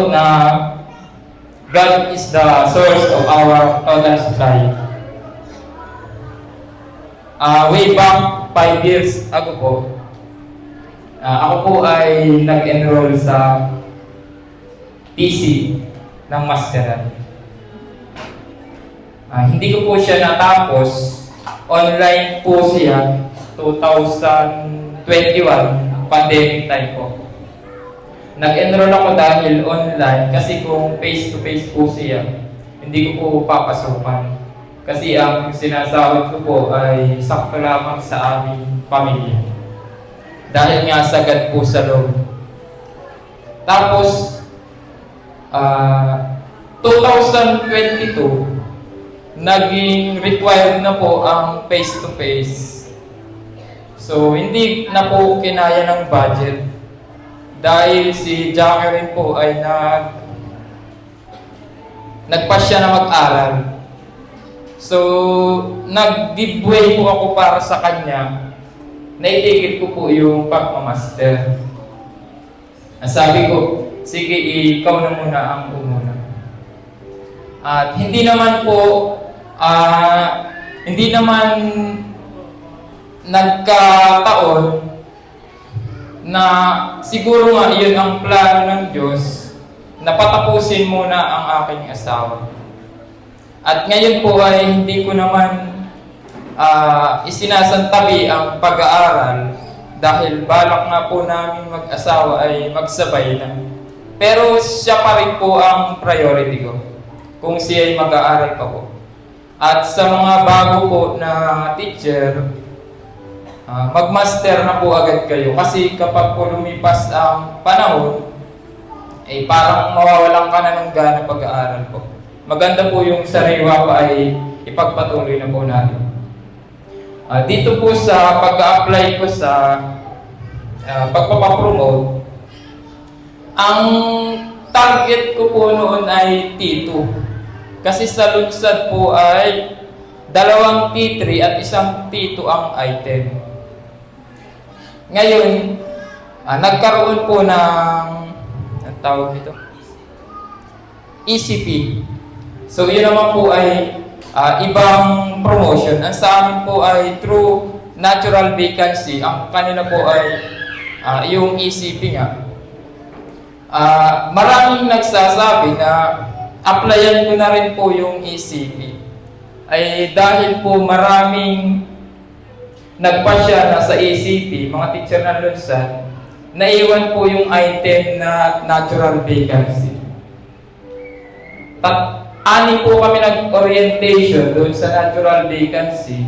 na God is the source of our total supply. Way back 5 years ago po, ako po ay nag-enroll sa TC ng masteran. Hindi ko po siya natapos. Online po siya 2021, pandemic time po. Nag-enroll ako dahil online kasi kung face-to-face po siya, hindi ko po papasukan. Kasi ang sinasahod ko po ay sakto lamang sa aming pamilya. Dahil nga sagad po sa loob. Tapos, 2022, naging required na po ang face-to-face. So, hindi na po kinaya ng budget. Dahil si Jacqueline po ay nagpasya na mag-aral. So, nag-giveaway po ako para sa kanya. Naitigil ko po yung pagmamaster. Sabi ko, sige, ikaw na muna ang umuna. At hindi naman nagkataon na siguro nga yun ang plano ng Diyos na patapusin muna ang aking asawa. At ngayon po ay hindi ko naman isinasantabi ang pag-aaral dahil balak nga po namin mag-asawa ay magsabay na. Pero siya pa rin po ang priority ko kung siya ay mag-aaral pa po. At sa mga bago po na teacher, mag-master na po agad kayo kasi kapag po lumipas ang panahon, ay parang mawawalan ka na ng gana pag-aaral po. Maganda po yung sariwa pa ay ipagpatuloy na po natin. Dito po sa pag-a-apply ko sa pagpapapromote, ang target ko po noon ay T2. Kasi sa lunsad po ay 2 T3 at 1 T2 ang item. Ngayon, nagkaroon po ng tawag dito, ECP. So, yun naman po ay ibang promotion. Ang sa amin po ay through natural vacancy. Ang kanila po ay yung ECP nga. Maraming nagsasabi na applyan ko na rin po yung ECP. Ay dahil po maraming nagpasya na sa ECP, mga teacher na lunsan, naiwan po yung item na natural vacancy. Ani po kami nag-orientation doon sa natural vacancy.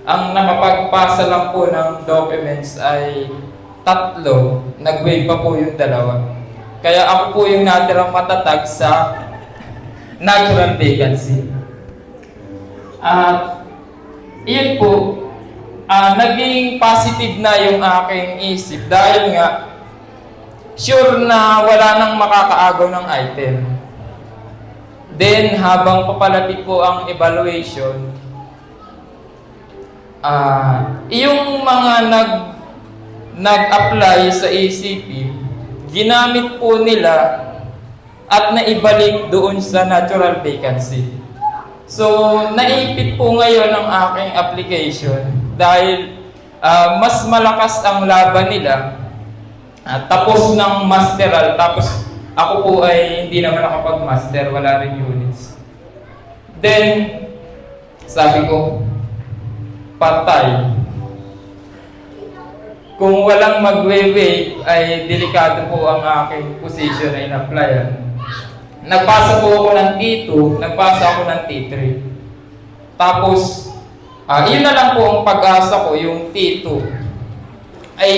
Ang nakapagpasa lang po ng documents ay 3, nag-waive pa po yung 2. Kaya ako po yung natirang matatag sa natural vacancy. Iyon po, naging positive na yung aking isip dahil nga sure na wala nang makakaagaw ng item. Then, habang papalapit po ang evaluation, yung mga nag-apply sa ACP, ginamit po nila at naibalik doon sa natural vacancy. So, naipit po ngayon ang aking application dahil mas malakas ang laban nila. Tapos ng masteral, tapos ako po ay hindi naman nakapag-master, wala rin units. Then, sabi ko, patay. Kung walang magwe-wait, ay delikado po ang aking position na in-applyan. Nagpasa po ako ng T2, nagpasa ako ng T3. Tapos, yun na lang po ang pag-asa ko, yung T2. Ay,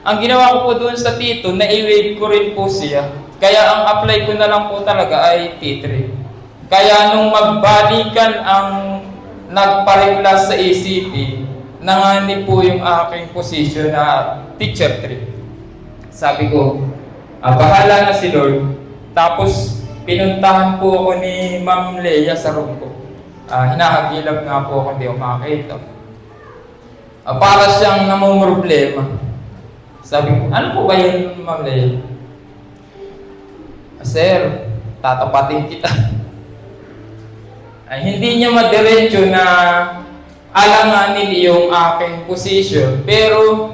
ang ginawa ko po doon sa T2, na-i-waive ko rin po siya. Kaya ang apply ko na lang po talaga ay T3. Kaya nung magbalikan ang nagpa-reclass sa ACP, nanganib po yung aking position na teacher 3. Sabi ko, bahala na si Lord. Tapos, pinuntahan po ako ni Ma'am Leia sa room ko. Hinahagilap nga po ako, hindi ako makakita. Para siyang namumroblema. Sabi ko, ano po ba yun, Ma'am Leia? Sir, tatapatin kita. Ay, hindi niya madiretso na alanganin yung aking position, pero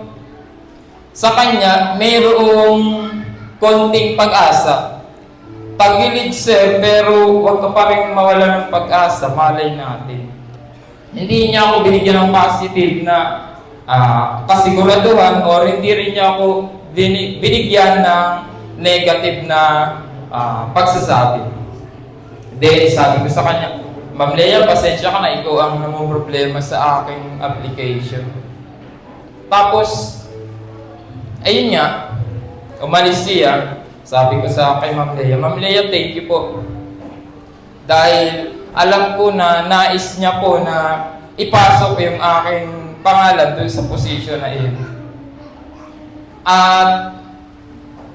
sa kanya mayroong konting pag-asa. Tagilid sir, pero huwag ka pa rin mawala ng pag-asa, malay natin. Hindi niya ako binigyan ng positive na kasiguraduhan, or hindi rin niya ako binigyan ng negative na pagsasabi. Then sabi ko sa kanya, Ma'am Lea, pasensya ka na, ikaw ang namumroblema sa aking application. Tapos, ayun nga, umalis siya. Sabi ko sa kay Ma'am Lea, thank you po. Dahil alam ko na nais niya po na ipasok yung aking pangalan doon sa position na iyon. At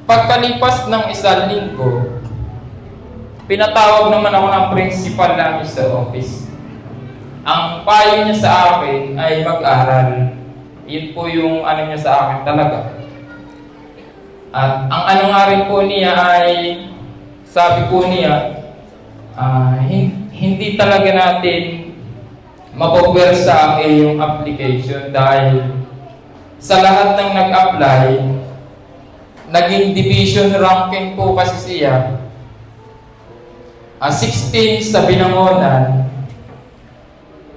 pagkalipas ng isang linggo, pinatawag naman ako ng principal namin sa office. Ang payo niya sa akin ay mag-aral. Yun po yung ano niya sa akin talaga. At ang ano nga rin po niya ay, sabi po niya, hindi talaga natin mapagwersa yung application dahil sa lahat ng nag-apply, naging division ranking po kasi siya. 16 sa binangonan,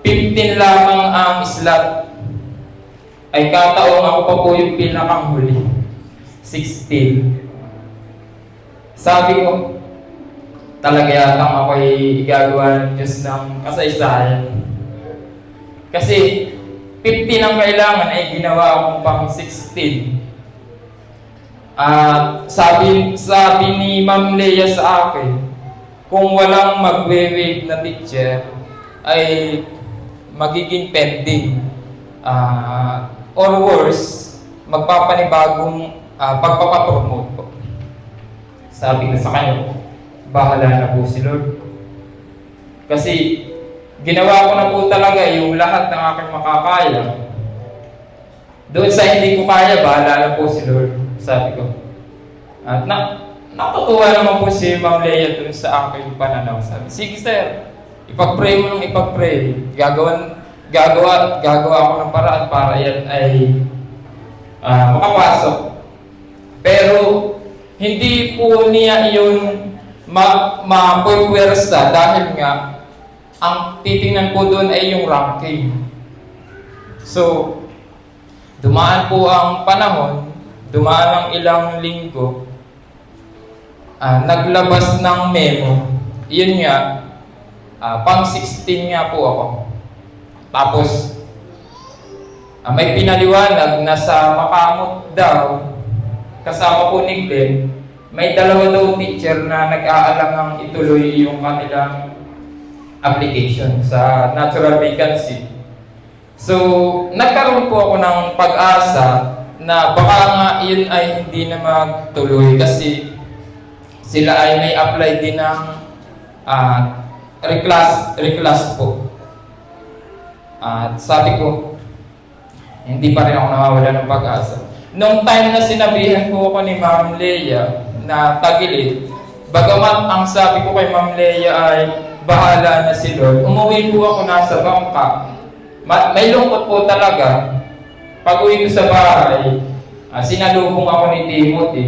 15 lamang ang slot. Ay kataong ako pa po yung pinakang huli. 16. Sabi ko, talaga yatang ako'y igagawa ng Diyos ng kasaysayan. Kasi 15 ang kailangan ay ginawa akong pang 16. At sabi ni Ma'am Lea sa akin, kung walang magwe-wave na teacher, ay magiging pending. Or worse, magpapanibagong pagpapapromote po. Sabi ko sa kanya, bahala na po si Lord. Kasi ginawa ko na po talaga yung lahat ng aking makakaya. Doon sa hindi ko kaya, bahala na po si Lord. Sabi ko. At natutuwa naman po si Ma'am Lea dun sa aking pananaw. Sabi, sige sir, ipag-pray mo nung ipag-pray. Gagawa ako ng paraan para yan ay makapasok. Pero hindi po niya yun mapupwersa dahil nga ang titingnan po doon ay yung ranking. So, dumaan po ang panahon, dumaan ang ilang linggo, naglabas ng memo. Yun nga, pang 16 nga po ako. Tapos, may pinaliwanag na sa Makamot daw, kasama po ni Glenn, may dalawa daw teacher na nag-aalangang ituloy yung kanilang application sa natural vacancy. So, nagkaroon po ako ng pag-asa na baka nga yun ay hindi na magtuloy kasi sila ay may apply din ng reclass po. At sabi ko, hindi pa rin ako nawawala ng pag-asa. Nung time na sinabihan po ako ni Ma'am Lea na tagilid, bagamat ang sabi ko kay Ma'am Lea ay bahala na si Lord, umuwi po ako nasa bangka. May lungkot po talaga. Pag-uwi ko sa bahay, sinalubong ako ni Timothy.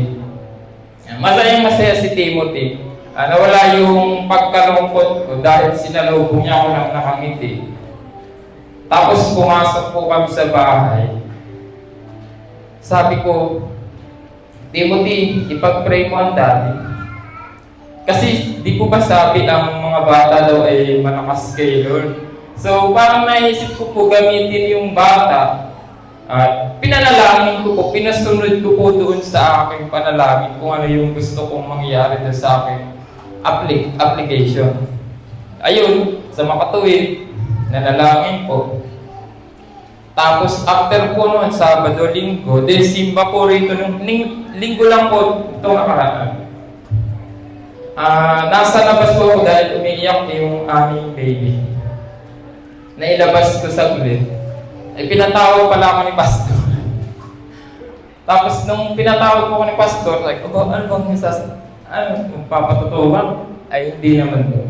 Masaya si Timothy. Nawala yung pagkalungkot ko dahil sinalubong niya ako ng nakangiti. Tapos pumasok po kami sa bahay. Sabi ko, Timothy, ipag-pray mo ang daddy. Kasi di po ba sabi ang mga bata daw ay malakas kay Lord. So parang naisip ko po gamitin yung bata. Pinanalangin ko po, pinasunod ko po doon sa aking panalangin kung ano yung gusto kong mangyari doon sa aking application. Ayun, sa makatuwid, nanalangin po. Tapos after po noon, Sabado, Linggo, simba po rito nung linggo lang po itong nakaraan. Nasa labas po ako dahil umiiyak yung aming baby. Nailabas ko sa ulit. Ay pinatawag pala ako ni Pastor. Tapos nung pinatawag ko ni Pastor, like, ano bang Kung papatotoo ba? Ay, hindi naman po.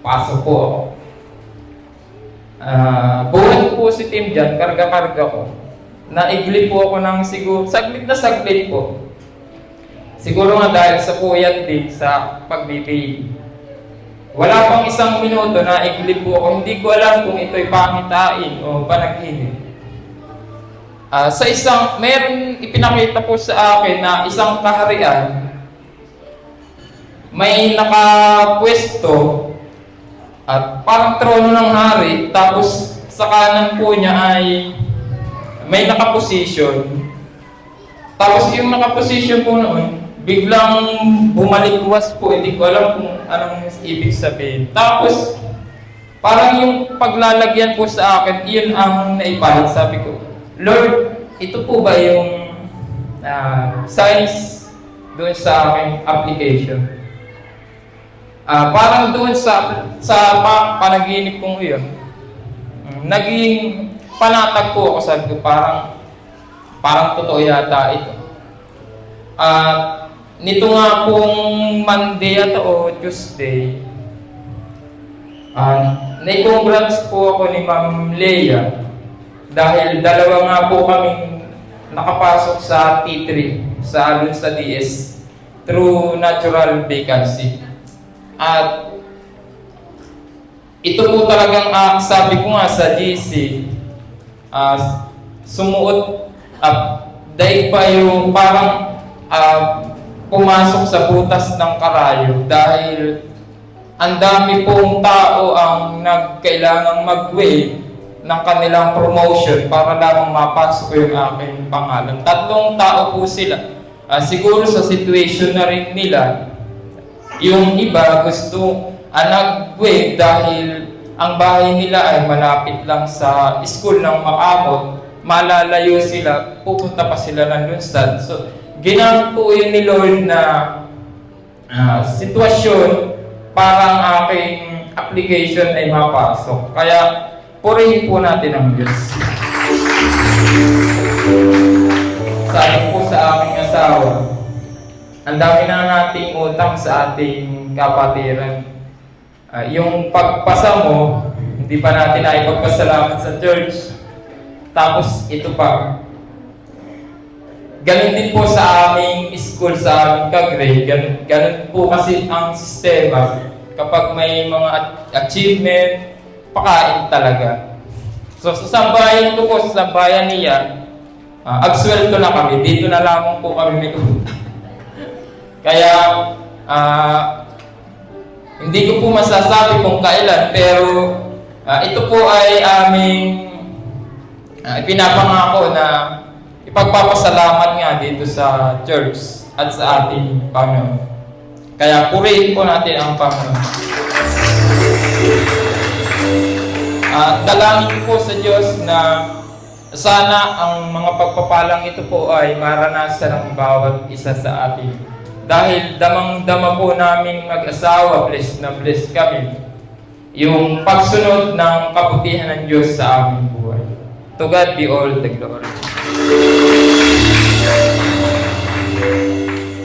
Pasok po ako. Buhat po si Tim dyan, karga-karga ko. Naigli po ako ng siguro, saglit na saglit po. Siguro nga dahil sa puyat din sa pagbibig. Wala pang isang minuto na igli po ako. Hindi ko alam kung ito'y pangitain o panaginip. Meron ipinakita po sa akin na isang kaharian, may nakapwesto at parang trono ng hari, tapos sa kanan po niya ay may nakaposisyon. Tapos yung nakaposisyon po noon, biglang bumalikwas po, hindi ko alam kung anong ibig sabihin. Tapos, parang yung paglalagyan po sa akin, iyon ang naipalit. Sabi ko, Lord, ito po ba yung signs doon sa aking application? Parang doon sa panaginip kong iyon, naging panatag po ako. Sabi ko, parang totoo yata ito. Nito nga pong Monday o Tuesday, nai-congrats po ako ni Ma'am Leia dahil dalawa nga po kaming nakapasok sa T3 sa DS through natural vacancy. At ito po talagang sabi ko nga sa GC, sumuot dahil pa yung parang pumasok sa butas ng karayo dahil ang dami pong tao ang nagkailangang mag-wait ng kanilang promotion para lamang mapasok ko yung aking pangalan. 3 tao po sila. Siguro sa situation na rin nila, yung iba gusto nag-wait dahil ang bahay nila ay malapit lang sa school ng Makamot, malalayo sila, pupunta pa sila ng Lunsad. So, ginamit po yun ni Lord na sitwasyon para ang aking application ay mapasok. Kaya, purihin po natin ang Diyos. Sabi po sa aking asawa, ang dami na nating utang sa ating kapatiran. Yung pagpasa mo, hindi pa natin ay pagpasalamat sa church. Tapos ito pa. Ganun din po sa aming school, sa aming ka-grade. Ganun po kasi ang sistema. Kapag may mga achievement, pakain talaga. So sa sambayan ko po, sa sambayan niya, absuelto na kami. Dito na lamang po kami may utang. Kaya, hindi ko po masasabi kung kailan, pero ito po ay aming pinapangako na ipagpapasalamat nga dito sa church at sa ating Panginoon. Kaya purihin po natin ang Panginoon. Dalangin po sa Diyos na sana ang mga pagpapalang ito po ay maranasan ng bawat isa sa atin. Dahil damang-dama po namin mag-asawa, blessed na blessed kami. Yung pagsunod ng kabutihan ng Diyos sa aming buhay. To God be all the glory.